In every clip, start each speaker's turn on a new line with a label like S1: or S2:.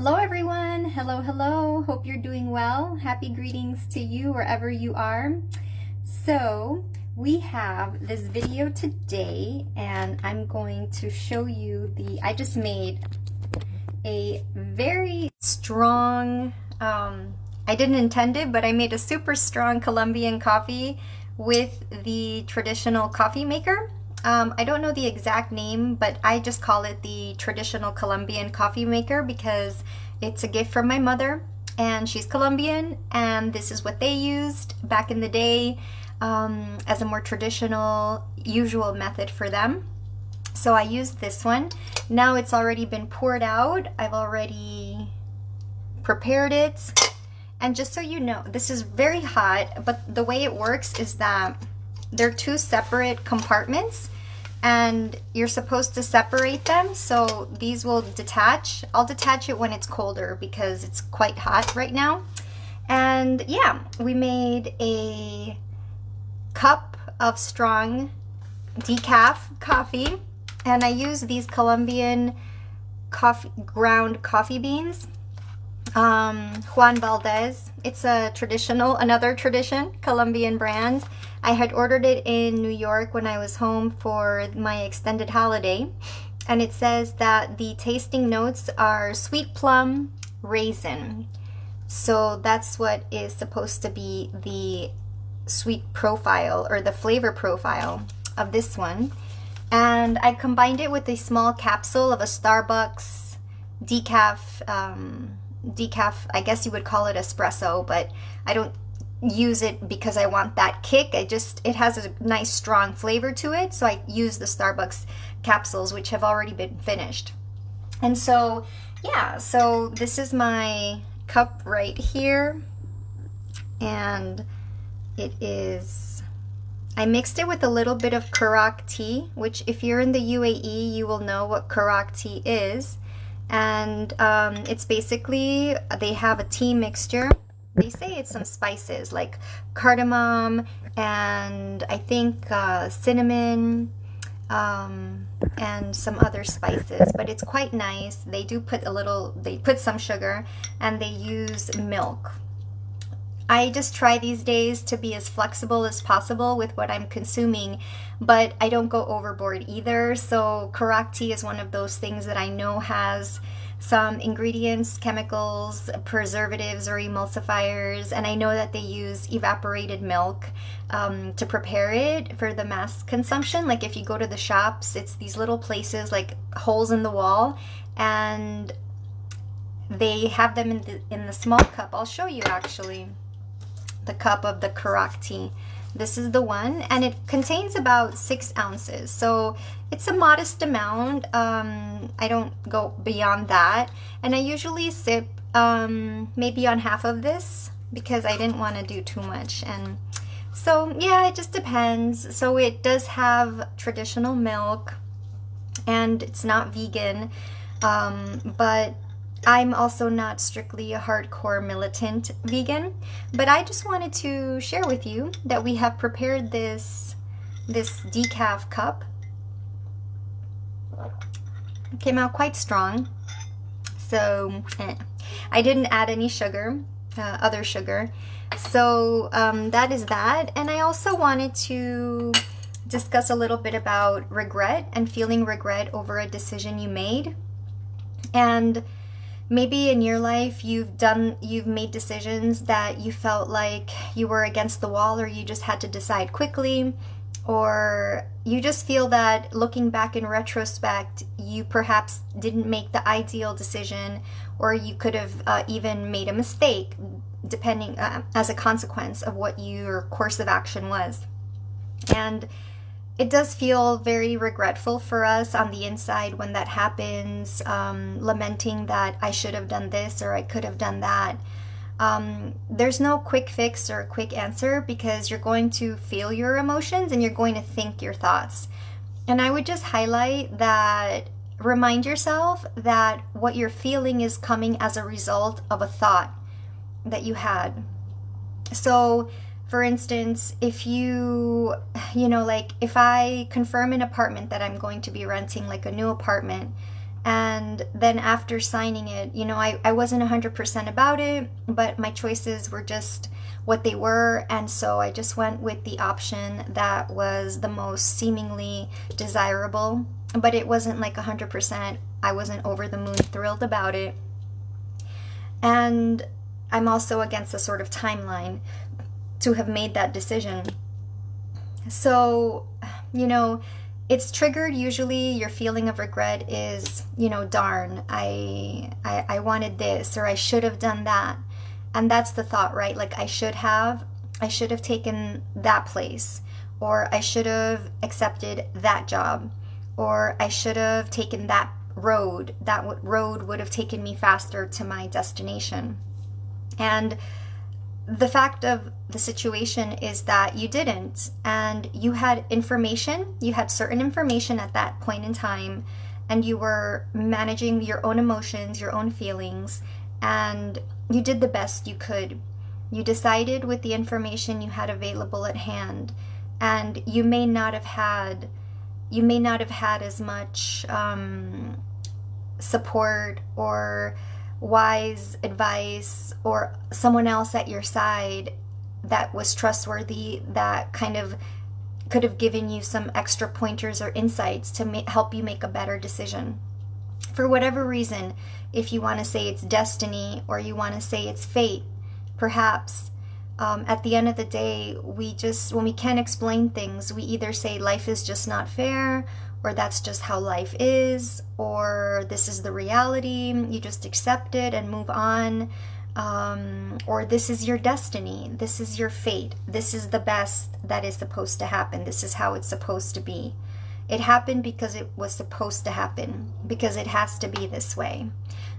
S1: Hello everyone, hello, hope you're doing well. Happy greetings to you wherever you are. So we have this video today and I'm going to show you I just made a very strong, I didn't intend it, but I made a super strong Colombian coffee with the traditional coffee maker. I don't know the exact name, but I just call it the traditional Colombian coffee maker because it's a gift from my mother and she's Colombian and this is what they used back in the day as a more traditional, usual method for them. So I used this one. Now it's already been poured out. I've already prepared it. And just so you know, this is very hot, but the way it works is that they're two separate compartments and you're supposed to separate them, so these will detach. I'll detach it when it's colder because it's quite hot right now. And yeah, we made a cup of strong decaf coffee and I use these Colombian ground coffee beans. Juan Valdez. It's a another tradition Colombian brand. I had ordered it in New York when I was home for my extended holiday, and it says that the tasting notes are sweet plum, raisin. So that's what is supposed to be the sweet profile or the flavor profile of this one. And I combined it with a small capsule of a Starbucks decaf, I guess you would call it espresso, but I don't use it because I want that kick. It has a nice strong flavor to it, so I use the Starbucks capsules, which have already been finished. And so yeah, so this is my cup right here, and I mixed it with a little bit of Karak tea, which if you're in the UAE, you will know what Karak tea is. And it's basically, they have a tea mixture. They say it's some spices like cardamom and I think cinnamon and some other spices, but it's quite nice. They do put they put some sugar and they use milk. I just try these days to be as flexible as possible with what I'm consuming, but I don't go overboard either. So Karak tea is one of those things that I know has some ingredients, chemicals, preservatives or emulsifiers, and I know that they use evaporated milk to prepare it for the mass consumption. Like if you go to the shops, it's these little places like holes in the wall, and they have them in the small cup. I'll show you actually the cup of the Karak tea. This is the one, and it contains about 6 ounces, so it's a modest amount. I don't go beyond that, and I usually sip maybe on half of this because I didn't want to do too much. And so yeah, it just depends. So it does have traditional milk and it's not vegan, but I'm also not strictly a hardcore militant vegan, but I just wanted to share with you that we have prepared this decaf cup. It came out quite strong, so I didn't add any sugar, other sugar. So that is that. And I also wanted to discuss a little bit about regret and feeling regret over a decision you made. And maybe in your life you've made decisions that you felt like you were against the wall, or you just had to decide quickly, or you just feel that looking back in retrospect, you perhaps didn't make the ideal decision, or you could have even made a mistake, depending as a consequence of what your course of action was. And it does feel very regretful for us on the inside when that happens, lamenting that I should have done this or I could have done that. There's no quick fix or quick answer because you're going to feel your emotions and you're going to think your thoughts. And I would just highlight that, remind yourself that what you're feeling is coming as a result of a thought that you had. So for instance, if like if I confirm an apartment that I'm going to be renting, like a new apartment, And then after signing it, you know, I wasn't 100% about it, but my choices were just what they were. And so I just went with the option that was the most seemingly desirable, but it wasn't like 100%. I wasn't over the moon thrilled about it. And I'm also against the sort of timeline to have made that decision. So, you know, it's triggered, usually your feeling of regret is, you know, darn, I wanted this, or I should have done that. And that's the thought, right? Like I should have taken that place, or I should have accepted that job, or I should have taken that road. That road would have taken me faster to my destination. And the fact of the situation is that you didn't, and you had information, you had certain information at that point in time, and you were managing your own emotions, your own feelings, and you did the best you could. You decided with the information you had available at hand, and you may not have had as much support or wise advice or someone else at your side that was trustworthy, that kind of could have given you some extra pointers or insights to help you make a better decision. For whatever reason, if you want to say it's destiny or you want to say it's fate, perhaps, at the end of the day, when we can't explain things, we either say life is just not fair, or that's just how life is, or this is the reality, you just accept it and move on, or this is your destiny, this is your fate, this is the best that is supposed to happen, this is how it's supposed to be. It happened because it was supposed to happen, because it has to be this way,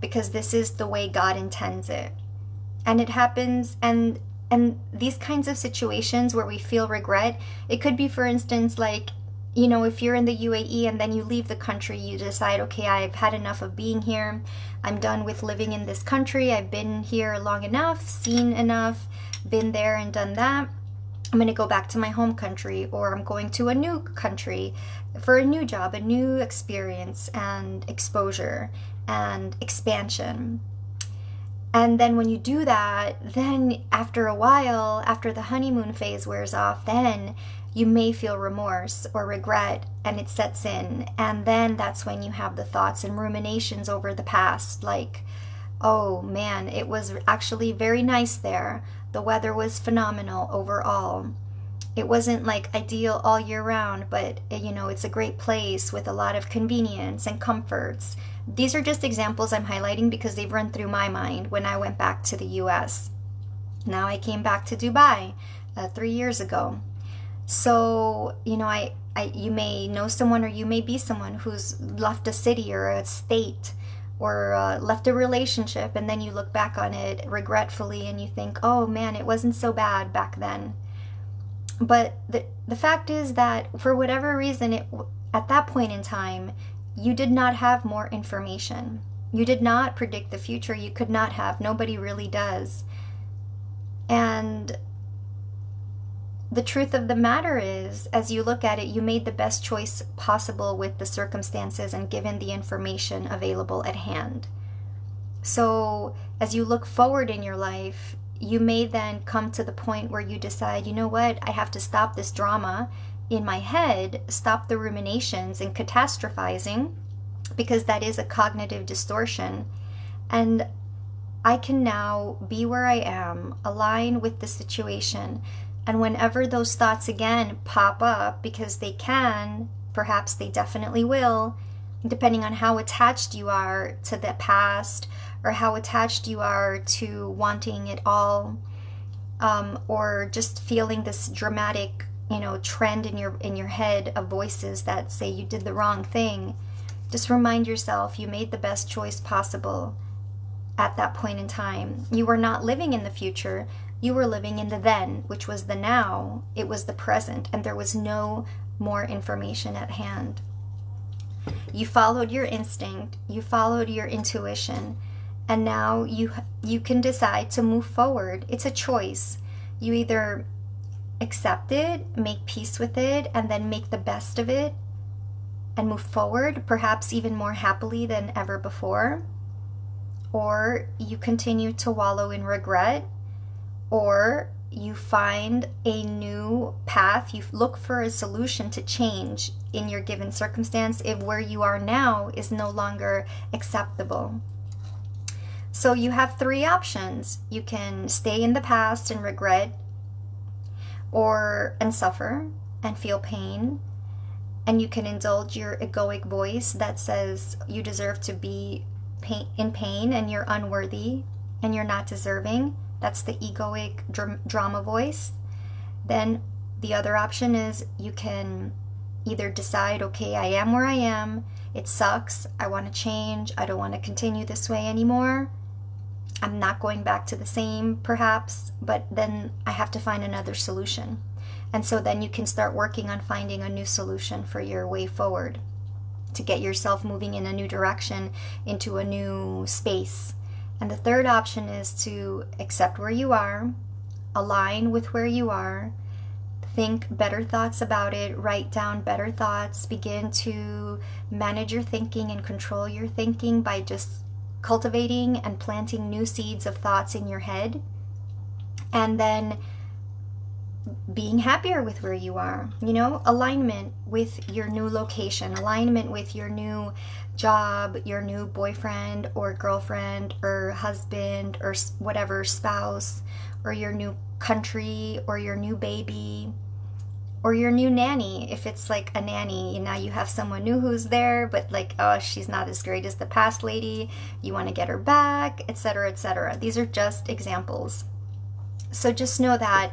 S1: because this is the way God intends it. And it happens, and these kinds of situations where we feel regret, it could be, for instance, like, you know, if you're in the UAE and then you leave the country, you decide, okay, I've had enough of being here. I'm done with living in this country. I've been here long enough, seen enough, been there and done that. I'm going to go back to my home country, or I'm going to a new country for a new job, a new experience and exposure and expansion. And then when you do that, then after a while, after the honeymoon phase wears off, then you may feel remorse or regret, and it sets in. And then that's when you have the thoughts and ruminations over the past, like, oh man, it was actually very nice there. The weather was phenomenal overall. It wasn't like ideal all year round, but you know, it's a great place with a lot of convenience and comforts. These are just examples I'm highlighting because they've run through my mind when I went back to the US. Now I came back to Dubai 3 years ago. So, you know, you may know someone, or you may be someone who's left a city or a state, or left a relationship, and then you look back on it regretfully and you think, oh man, it wasn't so bad back then. But the fact is that for whatever reason, at that point in time, you did not have more information. You did not predict the future. You could not have. Nobody really does. And the truth of the matter is, as you look at it, you made the best choice possible with the circumstances and given the information available at hand. So as you look forward in your life, you may then come to the point where you decide, you know what, I have to stop this drama in my head, stop the ruminations and catastrophizing, because that is a cognitive distortion. And I can now be where I am, align with the situation. And whenever those thoughts again pop up, because they can, perhaps they definitely will, depending on how attached you are to the past, or how attached you are to wanting it all, or just feeling this dramatic, you know, trend in your head of voices that say you did the wrong thing. Just remind yourself you made the best choice possible at that point in time. You were not living in the future. You were living in the then, which was the now. It was the present, and there was no more information at hand. You followed your instinct, you followed your intuition, and now you can decide to move forward. It's a choice. You either accept it, make peace with it, and then make the best of it, and move forward, perhaps even more happily than ever before, or you continue to wallow in regret, or you find a new path, you look for a solution to change in your given circumstance if where you are now is no longer acceptable. So you have three options. You can stay in the past and regret and suffer and feel pain, and you can indulge your egoic voice that says you deserve to be in pain and you're unworthy and you're not deserving. That's the egoic drama voice. Then the other option is you can either decide, okay, I am where I am, it sucks, I want to change, I don't want to continue this way anymore, I'm not going back to the same perhaps, but then I have to find another solution. And so then you can start working on finding a new solution for your way forward to get yourself moving in a new direction, into a new space. And the third option is to accept where you are, align with where you are, think better thoughts about it, write down better thoughts, begin to manage your thinking and control your thinking by just cultivating and planting new seeds of thoughts in your head, and then being happier with where you are, alignment with your new location, alignment with your new job, your new boyfriend or girlfriend or husband or whatever, spouse, or your new country or your new baby or your new nanny. If it's like a nanny, now you have someone new who's there, but like, oh, she's not as great as the past lady, you want to get her back, etc., etc. These are just examples. So just know that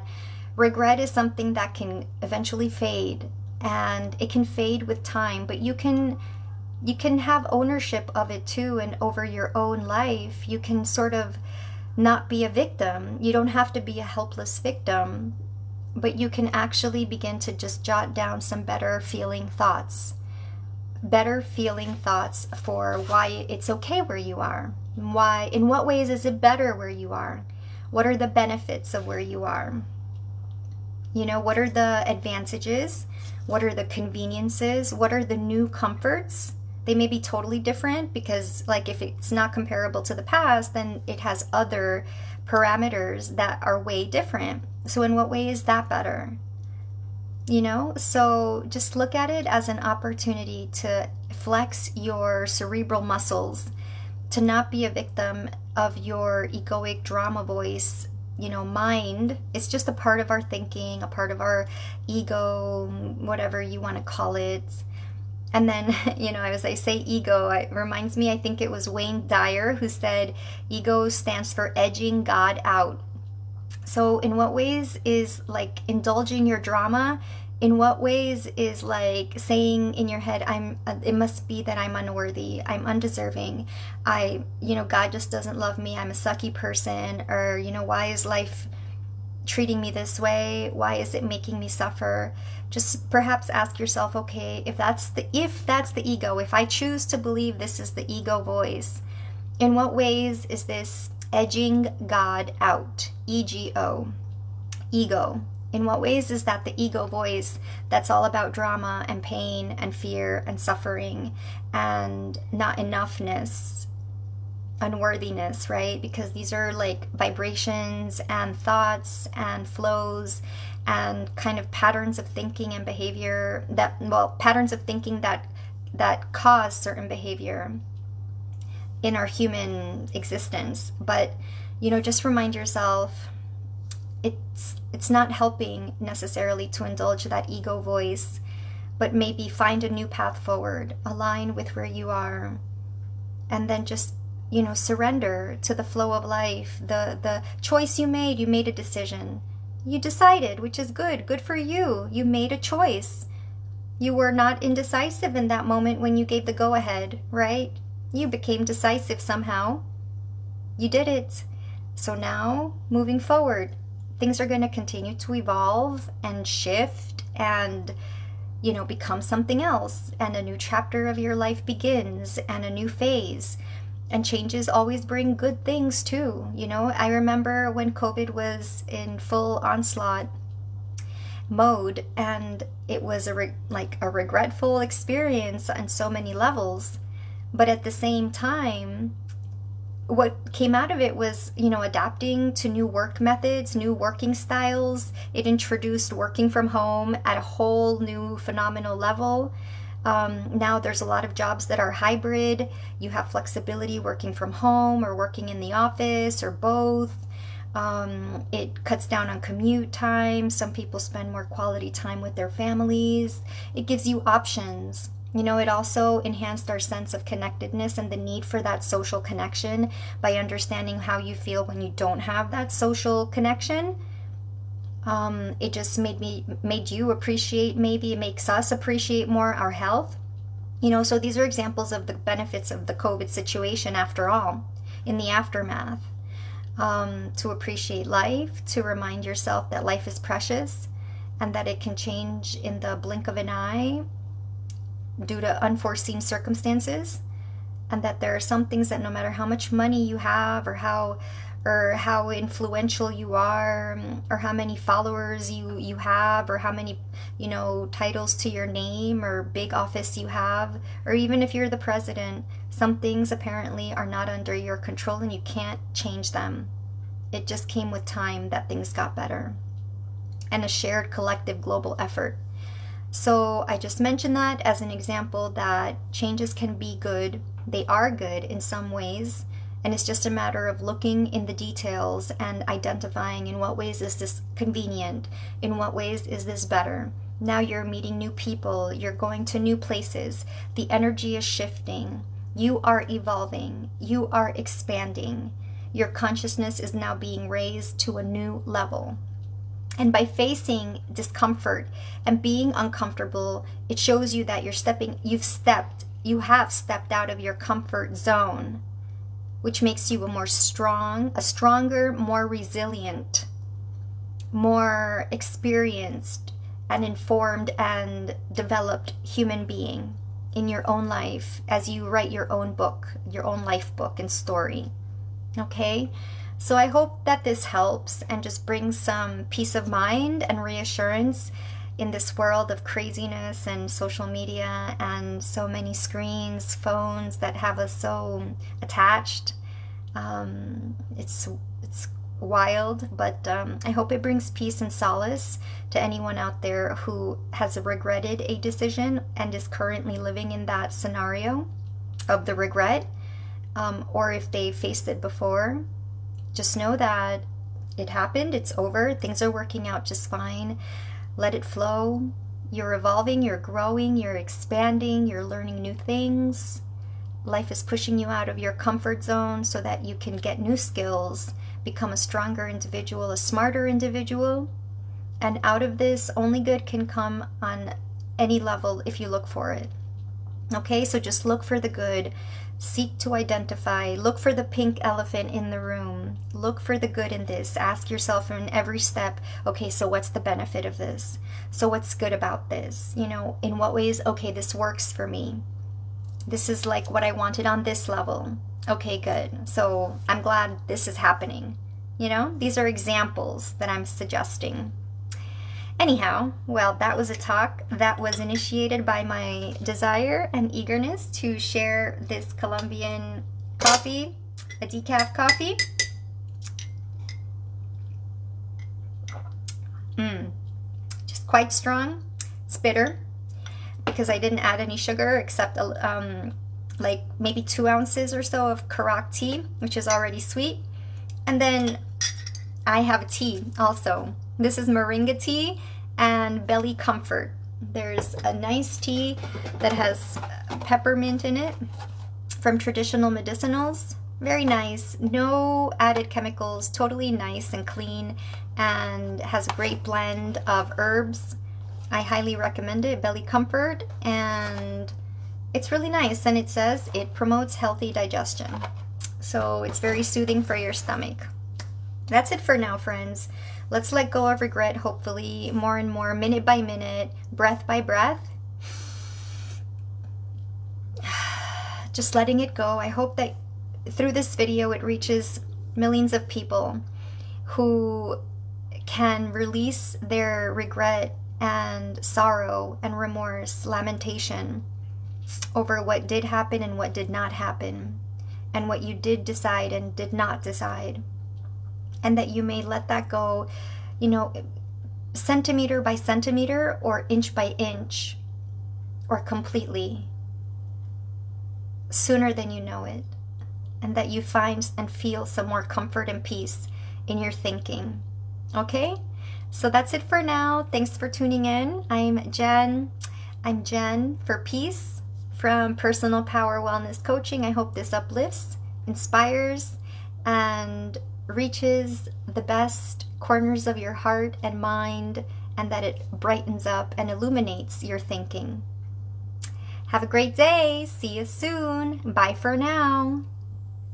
S1: regret is something that can eventually fade, and it can fade with time, but you can have ownership of it too, and over your own life. You can sort of not be a victim. You don't have to be a helpless victim, but you can actually begin to just jot down some better feeling thoughts for why it's okay where you are. In what ways is it better where you are? What are the benefits of where you are? What are the advantages? What are the conveniences? What are the new comforts? They may be totally different because, like, if it's not comparable to the past, then it has other parameters that are way different. So in what way is that better? So just look at it as an opportunity to flex your cerebral muscles, to not be a victim of your egoic drama voice. Mind is just a part of our thinking, a part of our ego, whatever you want to call it. And then, as I say ego, it reminds me, I think it was Wayne Dyer who said, ego stands for edging God out. So in what ways is like indulging your drama? In what ways is like saying in your head, it must be that I'm unworthy, I'm undeserving, God just doesn't love me, I'm a sucky person, or, why is life treating me this way? Why is it making me suffer? Just perhaps ask yourself, okay, if that's the ego, if I choose to believe this is the ego voice, in what ways is this edging God out? E-G-O, ego. In what ways is that the ego voice that's all about drama and pain and fear and suffering and not enoughness, unworthiness, right? Because these are like vibrations and thoughts and flows and kind of patterns of thinking and behavior patterns of thinking that cause certain behavior in our human existence. But, just remind yourself, it's not helping necessarily to indulge that ego voice, but maybe find a new path forward, align with where you are, and then just surrender to the flow of life. The choice you made a decision, you decided, which is good for you. You made a choice. You were not indecisive in that moment when you gave the go-ahead, right? You became decisive somehow. You did it. So now, moving forward, things are going to continue to evolve and shift and, become something else. And a new chapter of your life begins, and a new phase. And changes always bring good things too. I remember when COVID was in full onslaught, mode, and it was like a regretful experience on so many levels. But at the same time, what came out of it was, adapting to new work methods, new working styles. It introduced working from home at a whole new phenomenal level. Now there's a lot of jobs that are hybrid. You have flexibility working from home or working in the office or both. It cuts down on commute time. Some people spend more quality time with their families. It gives you options. It also enhanced our sense of connectedness and the need for that social connection by understanding how you feel when you don't have that social connection. It just made you appreciate, maybe it makes us appreciate more our health. So these are examples of the benefits of the COVID situation after all, in the aftermath. To appreciate life, to remind yourself that life is precious and that it can change in the blink of an eye due to unforeseen circumstances, and that there are some things that no matter how much money you have or how influential you are or how many followers you have or how many titles to your name or big office you have, or even if you're the president, some things apparently are not under your control and you can't change them. It just came with time that things got better and a shared collective global effort. So I just mentioned that as an example that changes can be good. They are good in some ways, and it's just a matter of looking in the details and identifying in what ways is this convenient, in what ways is this better. Now you're meeting new people, you're going to new places, the energy is shifting, you are evolving, you are expanding, your consciousness is now being raised to a new level. And by facing discomfort and being uncomfortable, it shows you that you have stepped out of your comfort zone, which makes you a stronger, more resilient, more experienced and informed and developed human being in your own life as you write your own book, your own life book and story. Okay? So I hope that this helps and just brings some peace of mind and reassurance in this world of craziness and social media and so many screens, phones that have us so attached. It's wild, but I hope it brings peace and solace to anyone out there who has regretted a decision and is currently living in that scenario of the regret, or if they faced it before. Just know that it happened, it's over, things are working out just fine. Let it flow. You're evolving, you're growing, you're expanding, you're learning new things. Life is pushing you out of your comfort zone so that you can get new skills, become a stronger individual, a smarter individual. And out of this, only good can come on any level if you look for it. Okay, so just look for the good. Seek to identify, look for the pink elephant in the room, look for the good in this, ask yourself in every step, okay, so what's the benefit of this? So what's good about this? In what ways, okay, this works for me. This is like what I wanted on this level. Okay, good. So I'm glad this is happening. These are examples that I'm suggesting. Anyhow, well, that was a talk that was initiated by my desire and eagerness to share this Colombian coffee, a decaf coffee. Just quite strong. It's bitter because I didn't add any sugar except like maybe 2 ounces or so of Karak tea, which is already sweet. And then I have a tea also. This is moringa tea and belly comfort. There's a nice tea that has peppermint in it from Traditional Medicinals. Very nice, no added chemicals, totally nice and clean, and has a great blend of herbs. I highly recommend it, belly comfort, and it's really nice. And it says it promotes healthy digestion. So it's very soothing for your stomach. That's it for now, friends. Let's let go of regret, hopefully, more and more, minute by minute, breath by breath. Just letting it go. I hope that through this video it reaches millions of people who can release their regret and sorrow and remorse, lamentation over what did happen and what did not happen, and what you did decide and did not decide. And that you may let that go, you know, centimeter by centimeter, or inch by inch, or completely, sooner than you know it. And that you find and feel some more comfort and peace in your thinking. Okay? So that's it for now. Thanks for tuning in. I'm Jen for Peace from Personal Power Wellness Coaching. I hope this uplifts, inspires, and reaches the best corners of your heart and mind, and that it brightens up and illuminates your thinking. Have a great day. See you soon. Bye for now.